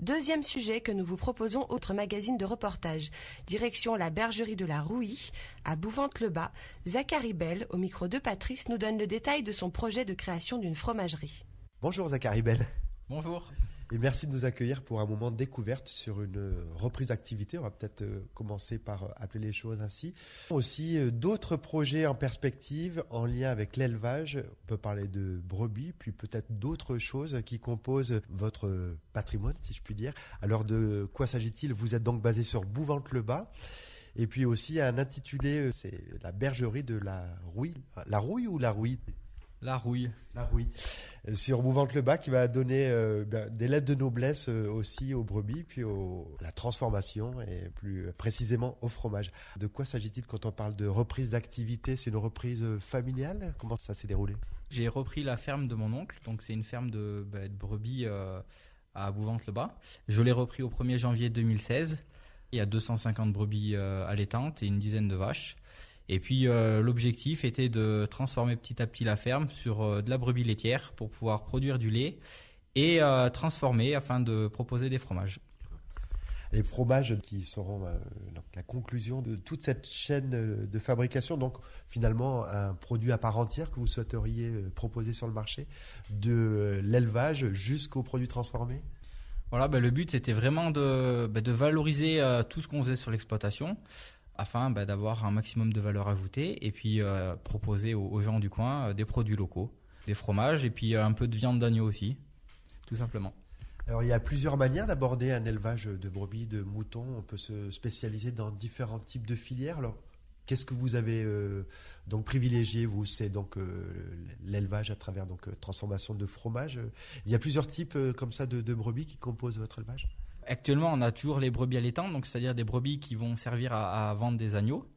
Deuxième sujet que nous vous proposons, autre magazine de reportage. Direction la bergerie de la Rouille, à Bouvante-le-Bas. Zachary Bell, au micro de Patrice, nous donne le détail de son projet de création d'une fromagerie. Bonjour Zachary Bell. Bonjour. Et merci de nous accueillir pour un moment de découverte sur une reprise d'activité. On va peut-être commencer par appeler les choses ainsi. Aussi d'autres projets en perspective en lien avec l'élevage. On peut parler de brebis, puis peut-être d'autres choses qui composent votre patrimoine, si je puis dire. Alors de quoi s'agit-il? Vous êtes donc basé sur Bouvante-le-Bas. Et puis aussi un intitulé, c'est la bergerie de la Rouille. La Rouille ou la Rouille? La Rouille. La Rouille. Sur Bouvante-le-Bas qui va donner des lettres de noblesse aussi aux brebis, puis la transformation et plus précisément au fromage. De quoi s'agit-il quand on parle de reprise d'activité? C'est une reprise familiale? Comment ça s'est déroulé? J'ai repris la ferme de mon oncle, donc c'est une ferme de brebis à Bouvante-le-Bas. Je l'ai repris au 1er janvier 2016. Il y a 250 brebis allaitantes et une dizaine de vaches. Et puis l'objectif était de transformer petit à petit la ferme sur de la brebis laitière pour pouvoir produire du lait et transformer afin de proposer des fromages. Les fromages qui seront la conclusion de toute cette chaîne de fabrication, donc finalement un produit à part entière que vous souhaiteriez proposer sur le marché, de l'élevage jusqu'aux produits transformés. Voilà, le but c'était vraiment de valoriser tout ce qu'on faisait sur l'exploitation, afin d'avoir un maximum de valeur ajoutée et puis proposer aux gens du coin des produits locaux, des fromages et puis un peu de viande d'agneau aussi, tout simplement. Alors il y a plusieurs manières d'aborder un élevage de brebis, de moutons. On peut se spécialiser dans différents types de filières. Alors qu'est-ce que vous avez donc privilégié, vous? C'est donc l'élevage à travers transformation de fromage. Il y a plusieurs types comme ça de brebis qui composent votre élevage? Actuellement, on a toujours les brebis allaitantes, donc c'est-à-dire des brebis qui vont servir à vendre des agneaux.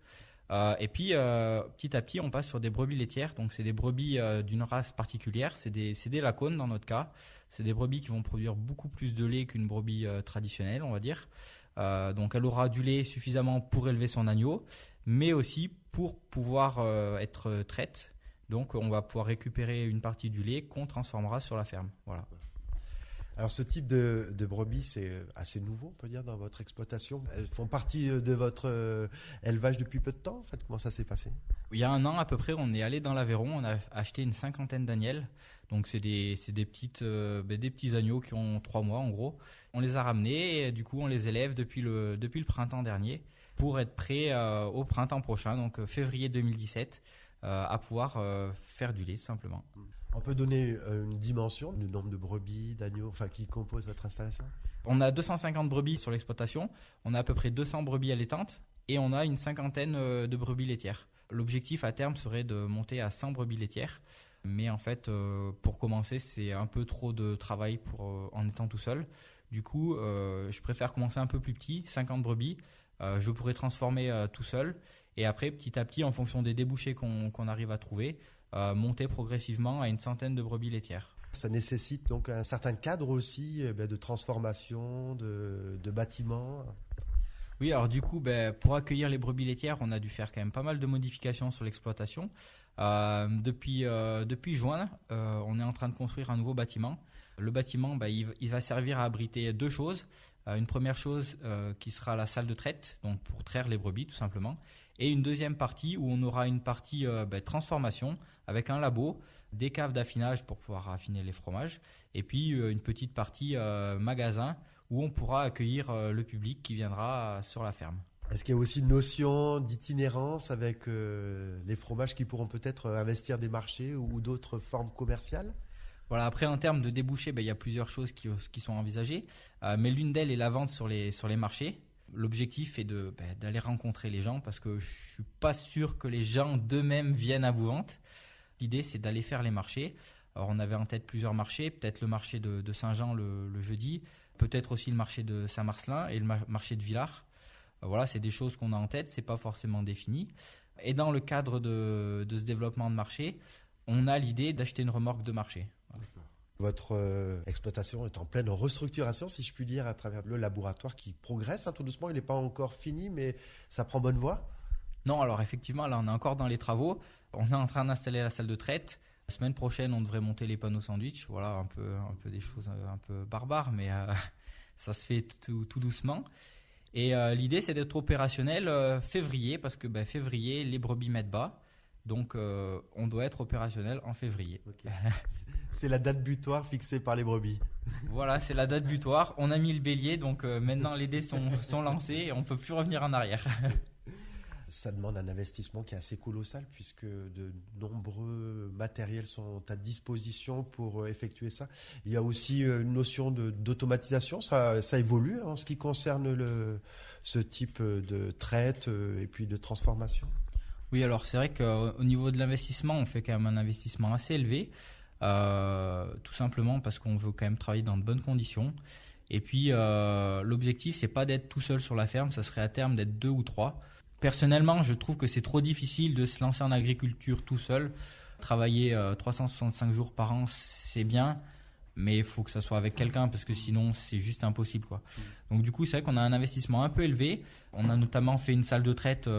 Et puis, petit à petit, on passe sur des brebis laitières. Donc, c'est des brebis d'une race particulière. C'est des lacones dans notre cas. C'est des brebis qui vont produire beaucoup plus de lait qu'une brebis traditionnelle, on va dire. Donc, elle aura du lait suffisamment pour élever son agneau, mais aussi pour pouvoir être traite. Donc, on va pouvoir récupérer une partie du lait qu'on transformera sur la ferme. Voilà. Alors ce type de brebis, c'est assez nouveau, on peut dire, dans votre exploitation. Elles font partie de votre élevage depuis peu de temps, en fait. Comment ça s'est passé? Il y a un an à peu près, on est allé dans l'Aveyron, on a acheté une 50aine d'agnelles. Donc c'est des petits agneaux qui ont 3 mois en gros. On les a ramenés et du coup on les élève depuis le printemps dernier pour être prêts au printemps prochain, donc février 2017, à pouvoir faire du lait tout simplement. On peut donner une dimension du nombre de brebis, d'agneaux, qui composent votre installation? On a 250 brebis sur l'exploitation, on a à peu près 200 brebis allaitantes et on a une 50aine de brebis laitières. L'objectif à terme serait de monter à 100 brebis laitières, mais en fait, pour commencer, c'est un peu trop de travail en étant tout seul. Du coup, je préfère commencer un peu plus petit, 50 brebis. Je pourrais transformer tout seul et après, petit à petit, en fonction des débouchés qu'on arrive à trouver, monter progressivement à une centaine de brebis laitières. Ça nécessite donc un certain cadre aussi de transformation, de bâtiments. Oui, alors du coup, pour accueillir les brebis laitières, on a dû faire quand même pas mal de modifications sur l'exploitation. Depuis juin, on est en train de construire un nouveau bâtiment. Le bâtiment, il va servir à abriter 2 choses. Une première chose qui sera la salle de traite, donc pour traire les brebis tout simplement, et une deuxième partie où on aura une partie transformation avec un labo, des caves d'affinage pour pouvoir affiner les fromages, et puis une petite partie magasin où on pourra accueillir le public qui viendra sur la ferme. Est-ce qu'il y a aussi une notion d'itinérance avec les fromages qui pourront peut-être investir des marchés ou d'autres formes commerciales? Voilà, après en termes de débouchés, il y a plusieurs choses qui sont envisagées, mais l'une d'elles est la vente sur les marchés. L'objectif est d'aller rencontrer les gens parce que je suis pas sûr que les gens d'eux-mêmes viennent à Bouvante. L'idée c'est d'aller faire les marchés. Alors on avait en tête plusieurs marchés, peut-être le marché de Saint-Jean le jeudi, peut-être aussi le marché de Saint-Marcelin et le marché de Villars. Voilà, c'est des choses qu'on a en tête, c'est pas forcément défini. Et dans le cadre de ce développement de marché, on a l'idée d'acheter une remorque de marché. Voilà. Votre exploitation est en pleine restructuration, si je puis dire, à travers le laboratoire qui progresse tout doucement. Il n'est pas encore fini, mais ça prend bonne voie. Non, alors effectivement, là, on est encore dans les travaux. On est en train d'installer la salle de traite. La semaine prochaine, on devrait monter les panneaux sandwich. Voilà, un peu des choses un peu barbares, mais Ça se fait tout doucement. Et l'idée, c'est d'être opérationnel février, parce que février, les brebis mettent bas. Donc, on doit être opérationnel en février. Okay. C'est la date butoir fixée par les brebis. Voilà, c'est la date butoir. On a mis le bélier, donc maintenant les dés sont lancés et on ne peut plus revenir en arrière. Ça demande un investissement qui est assez colossal, puisque de nombreux matériels sont à disposition pour effectuer ça. Il y a aussi une notion d'automatisation. Ça évolue en ce qui concerne ce type de traite et puis de transformation. Oui, alors c'est vrai qu'au niveau de l'investissement, on fait quand même un investissement assez élevé. Tout simplement parce qu'on veut quand même travailler dans de bonnes conditions. Et puis l'objectif, c'est pas d'être tout seul sur la ferme, ça serait à terme d'être 2 ou 3. Personnellement, je trouve que c'est trop difficile de se lancer en agriculture tout seul. Travailler 365 jours par an, c'est bien, mais il faut que ça soit avec quelqu'un, parce que sinon c'est juste impossible, quoi. Donc du coup, c'est vrai qu'on a un investissement un peu élevé. On a notamment fait une salle de traite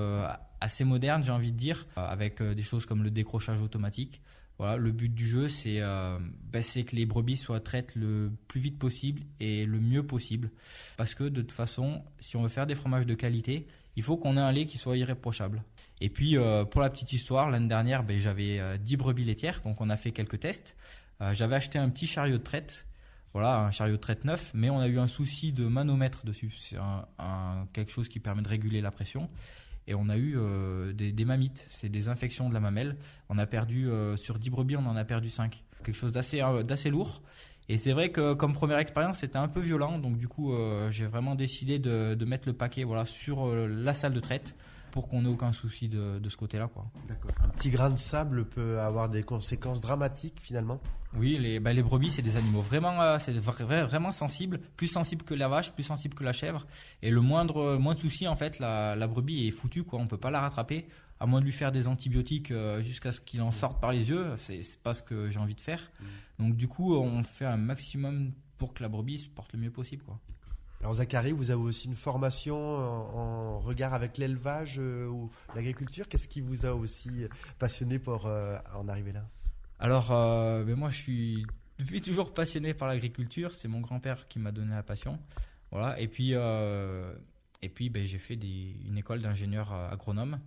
assez moderne, j'ai envie de dire, avec des choses comme le décrochage automatique. Voilà, le but du jeu, c'est que les brebis soient traites le plus vite possible et le mieux possible. Parce que de toute façon, si on veut faire des fromages de qualité, il faut qu'on ait un lait qui soit irréprochable. Et puis, pour la petite histoire, l'année dernière, j'avais 10 brebis laitières, donc on a fait quelques tests. J'avais acheté un petit chariot de traite, voilà, un chariot de traite neuf, mais on a eu un souci de manomètre dessus. C'est quelque chose qui permet de réguler la pression. Et on a eu des mammites, c'est des infections de la mamelle. On a perdu, sur 10 brebis, on en a perdu 5. Quelque chose d'assez lourd. Et c'est vrai que comme première expérience, c'était un peu violent. Donc du coup, j'ai vraiment décidé de mettre le paquet sur la salle de traite pour qu'on n'ait aucun souci de ce côté-là, quoi. D'accord. Un petit grain de sable peut avoir des conséquences dramatiques finalement. Oui, les brebis, c'est des animaux vraiment sensibles, plus sensibles que la vache, plus sensibles que la chèvre. Et le moindre souci, en fait, la brebis est foutue, quoi. On peut pas la rattraper, à moins de lui faire des antibiotiques jusqu'à ce qu'il en sorte par les yeux. C'est pas ce que j'ai envie de faire. Donc du coup, on fait un maximum pour que la brebis se porte le mieux possible, quoi. Alors Zachary, vous avez aussi une formation en regard avec l'élevage ou l'agriculture. Qu'est-ce qui vous a aussi passionné pour en arriver là? Alors, moi, je suis depuis toujours passionné par l'agriculture. C'est mon grand-père qui m'a donné la passion. Voilà. Et puis, j'ai fait une école d'ingénieur agronome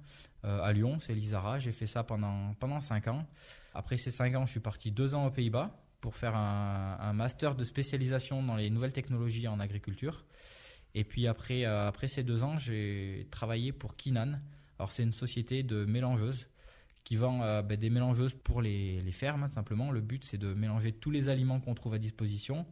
à Lyon, c'est l'ISARA. J'ai fait ça pendant 5 ans. Après ces 5 ans, je suis parti 2 ans aux Pays-Bas pour faire un master de spécialisation dans les nouvelles technologies en agriculture. Et puis après ces 2 ans, j'ai travaillé pour Kinan. Alors c'est une société de mélangeuses qui vend des mélangeuses pour les fermes, tout simplement. Le but, c'est de mélanger tous les aliments qu'on trouve à disposition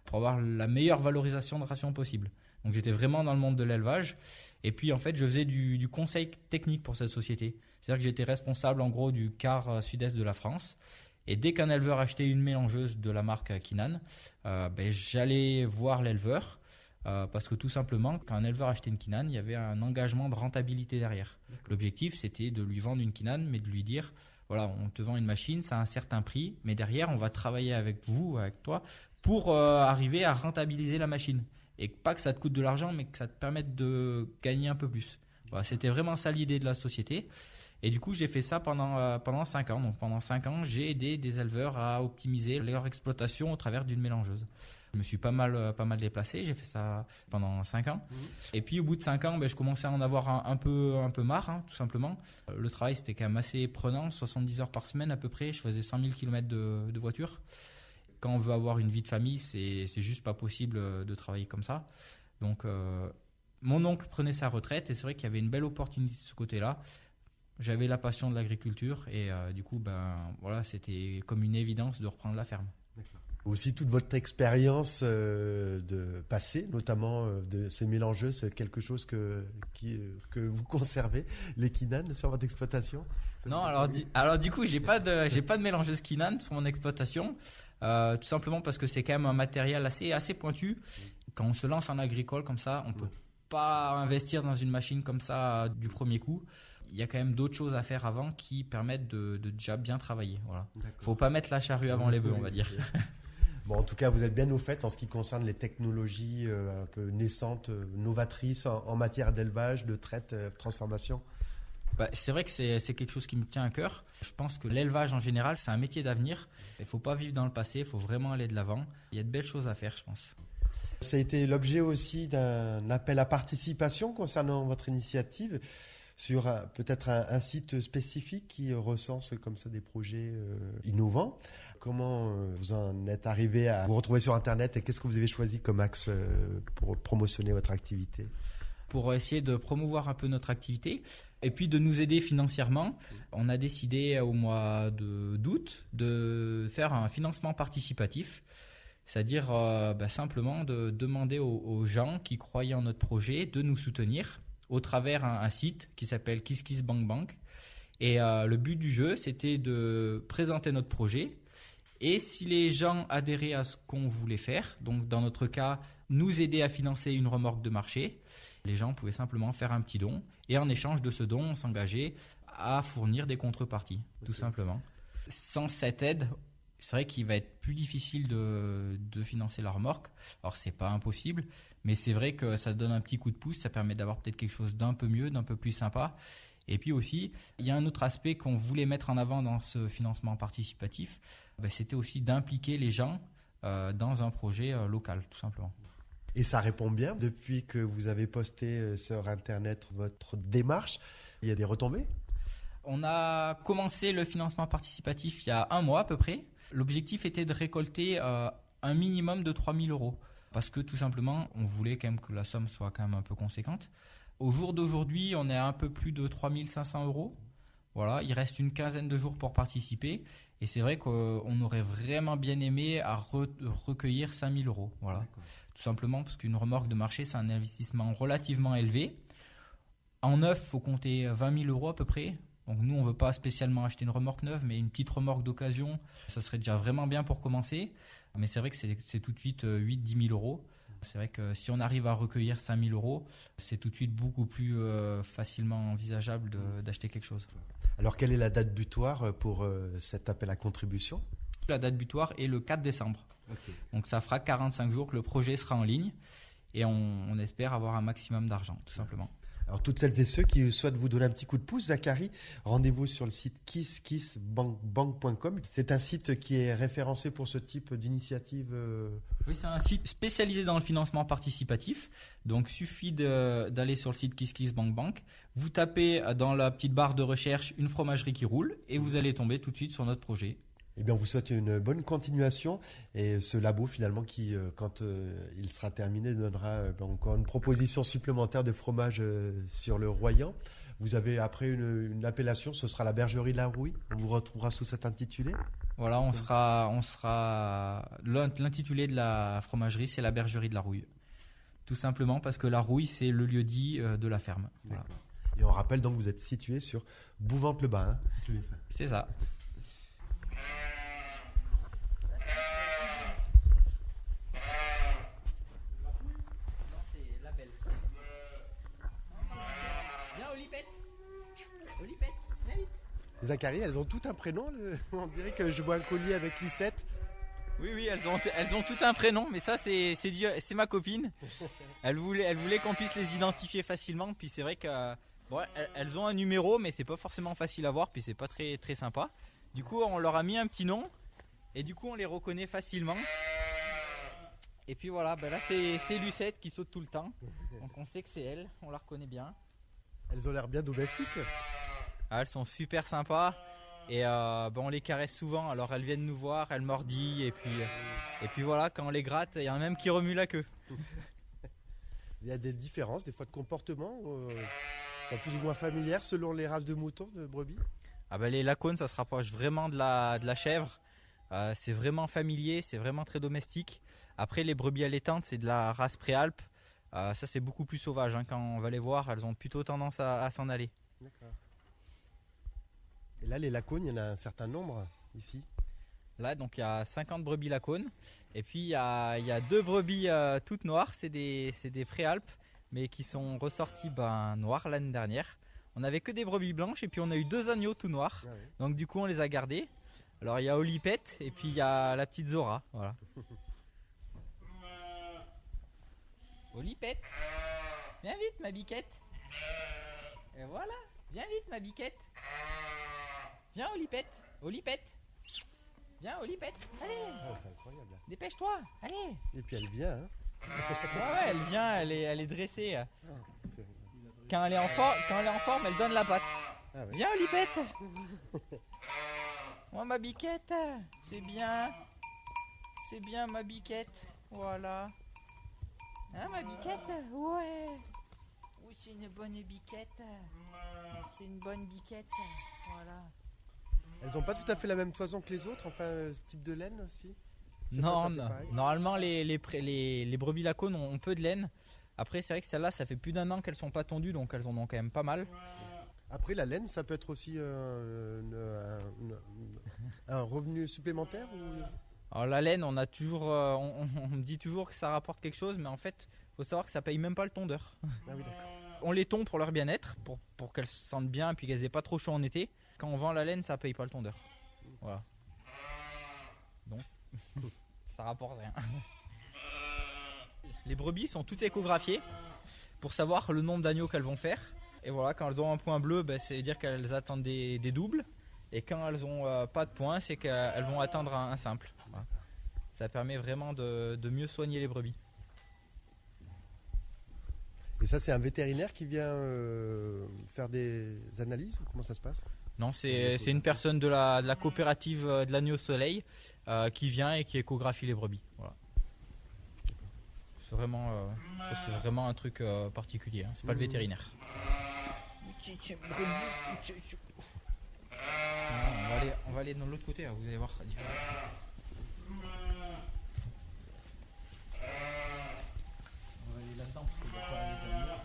pour avoir la meilleure valorisation de ration possible. Donc j'étais vraiment dans le monde de l'élevage. Et puis en fait, je faisais du conseil technique pour cette société. C'est-à-dire que j'étais responsable en gros du quart sud-est de la France. Et dès qu'un éleveur achetait une mélangeuse de la marque Kinan, j'allais voir l'éleveur. Parce que tout simplement, quand un éleveur achetait une Kinan, il y avait un engagement de rentabilité derrière. L'objectif, c'était de lui vendre une Kinan, mais de lui dire, voilà, on te vend une machine, ça a un certain prix, mais derrière, on va travailler avec vous, avec toi, pour arriver à rentabiliser la machine. Et pas que ça te coûte de l'argent, mais que ça te permette de gagner un peu plus. Voilà, c'était vraiment ça l'idée de la société. Et du coup, j'ai fait ça pendant 5 ans. Donc pendant 5 ans, j'ai aidé des éleveurs à optimiser leur exploitation au travers d'une mélangeuse. Je me suis pas mal déplacé, j'ai fait ça pendant 5 ans. Et puis au bout de 5 ans, je commençais à en avoir un peu marre, tout simplement. Le travail, c'était quand même assez prenant, 70 heures par semaine à peu près. Je faisais 100 000 km de voiture. Quand on veut avoir une vie de famille, c'est juste pas possible de travailler comme ça. Donc mon oncle prenait sa retraite et c'est vrai qu'il y avait une belle opportunité de ce côté-là. J'avais la passion de l'agriculture et du coup, c'était comme une évidence de reprendre la ferme. D'accord. Aussi, toute votre expérience de passé, notamment de ces mélangeuses, c'est quelque chose que vous conservez, les Kinan, sur votre exploitation? Non, alors du coup, j'ai pas de mélangeuse Kinan sur mon exploitation, tout simplement parce que c'est quand même un matériel assez pointu. Quand on se lance en agricole comme ça, on peut pas investir dans une machine comme ça du premier coup. Il y a quand même d'autres choses à faire avant qui permettent de déjà bien travailler. Voilà. Faut pas mettre la charrue avant les bœufs, on va dire. Bon, en tout cas, vous êtes bien au fait en ce qui concerne les technologies un peu naissantes, novatrices en matière d'élevage, de traite, transformation. C'est vrai que c'est quelque chose qui me tient à cœur. Je pense que l'élevage en général, c'est un métier d'avenir. Il ne faut pas vivre dans le passé, il faut vraiment aller de l'avant. Il y a de belles choses à faire, je pense. Ça a été l'objet aussi d'un appel à participation concernant votre initiative sur peut-être un site spécifique qui recense comme ça des projets innovants. Comment vous en êtes arrivé à vous retrouver sur Internet et qu'est-ce que vous avez choisi comme axe pour promotionner votre activité ? Pour essayer de promouvoir un peu notre activité et puis de nous aider financièrement, on a décidé au mois d'août de faire un financement participatif, c'est-à-dire simplement de demander aux gens qui croyaient en notre projet de nous soutenir au travers un site qui s'appelle KissKissBankBank. Et le but du jeu, c'était de présenter notre projet. Et si les gens adhéraient à ce qu'on voulait faire, donc dans notre cas, nous aider à financer une remorque de marché, les gens pouvaient simplement faire un petit don. Et en échange de ce don, on s'engageait à fournir des contreparties, tout simplement. Sans cette aide, c'est vrai qu'il va être plus difficile de financer la remorque. Alors, c'est pas impossible, mais c'est vrai que ça donne un petit coup de pouce. Ça permet d'avoir peut-être quelque chose d'un peu mieux, d'un peu plus sympa. Et puis aussi, il y a un autre aspect qu'on voulait mettre en avant dans ce financement participatif. C'était aussi d'impliquer les gens dans un projet local, tout simplement. Et ça répond bien. Depuis que vous avez posté sur Internet votre démarche, il y a des retombées ? On a commencé le financement participatif il y a 1 mois à peu près. L'objectif était de récolter un minimum de 3 000 euros parce que tout simplement, on voulait quand même que la somme soit quand même un peu conséquente. Au jour d'aujourd'hui, on est à un peu plus de 3 500 euros. Voilà, il reste une quinzaine de jours pour participer. Et c'est vrai qu'on aurait vraiment bien aimé à recueillir 5 000 euros. Voilà. D'accord. Tout simplement parce qu'une remorque de marché, c'est un investissement relativement élevé. En neuf, il faut compter 20 000 euros à peu près. Donc nous, on ne veut pas spécialement acheter une remorque neuve, mais une petite remorque d'occasion, ça serait déjà vraiment bien pour commencer. Mais c'est vrai que c'est tout de suite 8-10 000 euros. C'est vrai que si on arrive à recueillir 5 000 euros, c'est tout de suite beaucoup plus facilement envisageable d'acheter quelque chose. Alors, quelle est la date butoir pour cet appel à contribution ? La date butoir est le 4 décembre. Okay. Donc ça fera 45 jours que le projet sera en ligne et on espère avoir un maximum d'argent, tout simplement. Alors, toutes celles et ceux qui souhaitent vous donner un petit coup de pouce, Zachary, rendez-vous sur le site KissKissBankBank.com. C'est un site qui est référencé pour ce type d'initiative. Oui, c'est un site spécialisé dans le financement participatif. Donc, il suffit d'aller sur le site KissKissBankBank. Vous tapez dans la petite barre de recherche une fromagerie qui roule et vous allez tomber tout de suite sur notre projet. Eh bien, on vous souhaite une bonne continuation et ce labo finalement qui, quand il sera terminé, donnera encore une proposition supplémentaire de fromage sur le Royan. Vous avez après une appellation, ce sera la Bergerie de la Rouille. On vous retrouvera sous cet intitulé. Voilà, on sera l'intitulé de la fromagerie, c'est la Bergerie de la Rouille. Tout simplement parce que la Rouille, c'est le lieu-dit de la ferme. Voilà. Et on rappelle donc que vous êtes situé sur Bouvante-le-Bas. Hein, c'est ça. Zachary, elles ont tout un prénom. On dirait que je vois un collier avec Lucette. Oui, elles ont tout un prénom, mais ça c'est ma copine. Elle voulait qu'on puisse les identifier facilement. Puis c'est vrai que elles ont un numéro, mais c'est pas forcément facile à voir. Puis c'est pas très très sympa. Du coup, on leur a mis un petit nom et du coup on les reconnaît facilement. Et puis voilà, là c'est Lucette qui saute tout le temps. Donc on sait que c'est elle, on la reconnaît bien. Elles ont l'air bien domestiques. Ah, elles sont super sympas et on les caresse souvent. Alors elles viennent nous voir, elles mordillent et puis voilà, quand on les gratte, il y en a même qui remuent la queue. Il y a des différences, des fois de comportement, sont plus ou moins familières selon les races de moutons, de brebis. Les lacones, ça se rapproche vraiment de la chèvre. C'est vraiment familier, c'est vraiment très domestique. Après, les brebis allaitantes, c'est de la race préalpe. Ça, c'est beaucoup plus sauvage. Quand on va les voir, elles ont plutôt tendance à s'en aller. D'accord. Et là, les lacones, il y en a un certain nombre ici. Là, donc il y a 50 brebis lacones. Et puis il y a 2 brebis toutes noires. C'est des préalpes, mais qui sont ressorties noires l'année dernière. On n'avait que des brebis blanches et puis on a eu 2 agneaux tout noirs. Ah oui. Donc du coup, on les a gardés. Alors il y a Olipette et puis il y a la petite Zora. Voilà. Olipette, viens vite ma biquette. Et voilà, viens vite ma biquette. Viens Olipette, Olipette. Viens Olipette, allez. Oh, c'est incroyable. Dépêche-toi, allez. Et puis elle vient. Hein. Ouais, elle vient, elle est dressée. Quand elle est en forme, elle donne la patte. Ah ouais. Viens, Olipette. Moi, ma biquette, c'est bien ma biquette. Voilà. Hein, ma biquette? Ouais. Oui, c'est une bonne biquette. C'est une bonne biquette. Voilà. Elles n'ont pas tout à fait la même toison que les autres, enfin ce type de laine aussi. Non, normalement les brebis lacones ont peu de laine. Après, c'est vrai que celles-là, ça fait plus d'1 an qu'elles sont pas tondues, donc elles en ont quand même pas mal. Après, la laine, ça peut être aussi un revenu supplémentaire ou... Alors la laine, on a toujours, on me dit toujours que ça rapporte quelque chose, mais en fait, faut savoir que ça paye même pas le tondeur. Ah oui, d'accord. On les tond pour leur bien-être, pour qu'elles se sentent bien et puis qu'elles aient pas trop chaud en été. Quand on vend la laine, ça paye pas le tondeur. Voilà. Donc, ça rapporte rien. Les brebis sont toutes échographiées pour savoir le nombre d'agneaux qu'elles vont faire. Et voilà, quand elles ont un point bleu, c'est dire qu'elles attendent des doubles. Et quand elles ont pas de point, c'est qu'elles vont attendre un simple. Voilà. Ça permet vraiment de mieux soigner les brebis. Et ça, c'est un vétérinaire qui vient faire des analyses ou comment ça se passe? Non, c'est une personne de la coopérative de l'agneau soleil qui vient et qui échographie les brebis. Voilà. C'est vraiment un truc particulier. Hein. C'est pas le vétérinaire. Non, on va aller de l'autre côté. Hein. Vous allez voir la différence. On va aller là-dedans parce qu'il y a pas les agneaux.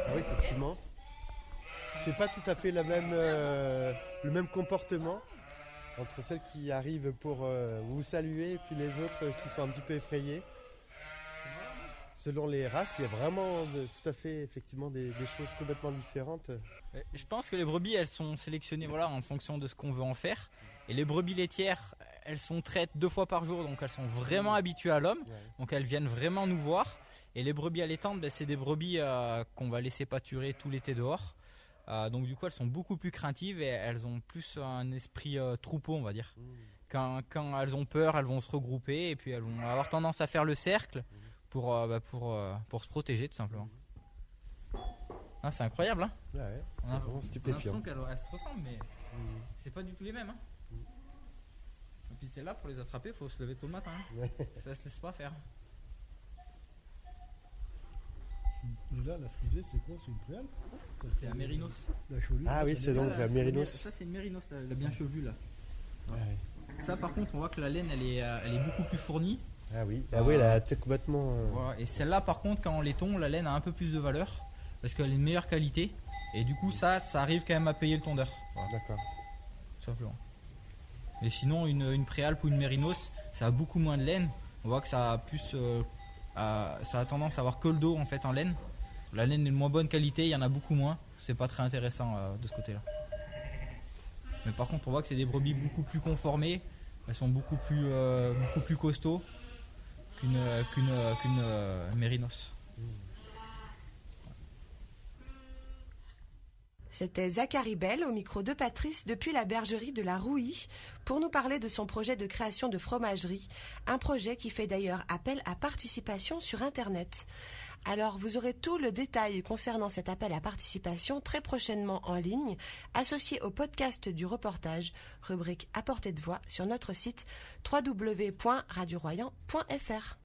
Ah oui, effectivement. C'est pas tout à fait le même comportement entre celles qui arrivent pour vous saluer et puis les autres qui sont un petit peu effrayées. Selon les races, il y a vraiment tout à fait effectivement des choses complètement différentes. Je pense que les brebis, elles sont sélectionnées en fonction de ce qu'on veut en faire. Et les brebis laitières, elles sont traites 2 fois par jour, donc elles sont vraiment habituées à l'homme. Ouais. Donc elles viennent vraiment nous voir. Et les brebis allaitantes, c'est des brebis qu'on va laisser pâturer tout l'été dehors. Donc du coup, elles sont beaucoup plus craintives et elles ont plus un esprit troupeau, on va dire. Quand elles ont peur, elles vont se regrouper et puis elles vont avoir tendance à faire le cercle pour se protéger tout simplement. Ah, c'est incroyable, hein? Ouais, c'est On a vraiment stupéfiant. l'impression qu'elles se ressemblent, mais c'est pas du tout les mêmes. Hein. Et puis c'est là pour les attraper, il faut se lever tôt le matin. Hein. Ouais. Ça se laisse pas faire. Et là, la frisée, c'est quoi? C'est une préale? C'est un mérinos. La chelue. Ah oui, c'est donc la mérinos. Ça c'est une mérinos, la bien chevue là. Ah oui. Ça par contre, on voit que la laine elle est beaucoup plus fournie. Ah oui, elle a été complètement. Voilà. Et celle-là par contre, quand on les tond, la laine a un peu plus de valeur parce qu'elle est de meilleure qualité. Et du coup, ça arrive quand même à payer le tondeur. Voilà, D'accord. tout simplement. Et sinon, une préalpe ou une mérinos, ça a beaucoup moins de laine. On voit que ça a plus, ça a tendance à avoir que le dos en fait en laine. La laine est de moins bonne qualité, il y en a beaucoup moins. C'est pas très intéressant de ce côté-là. Mais par contre, on voit que c'est des brebis beaucoup plus conformées. Elles sont beaucoup plus costauds qu'une mérinos. C'était Zachary Bell au micro de Patrice depuis la bergerie de la Rouilly pour nous parler de son projet de création de fromagerie, un projet qui fait d'ailleurs appel à participation sur Internet. Alors vous aurez tout le détail concernant cet appel à participation très prochainement en ligne, associé au podcast du reportage, rubrique à portée de voix sur notre site www.radioroyan.fr.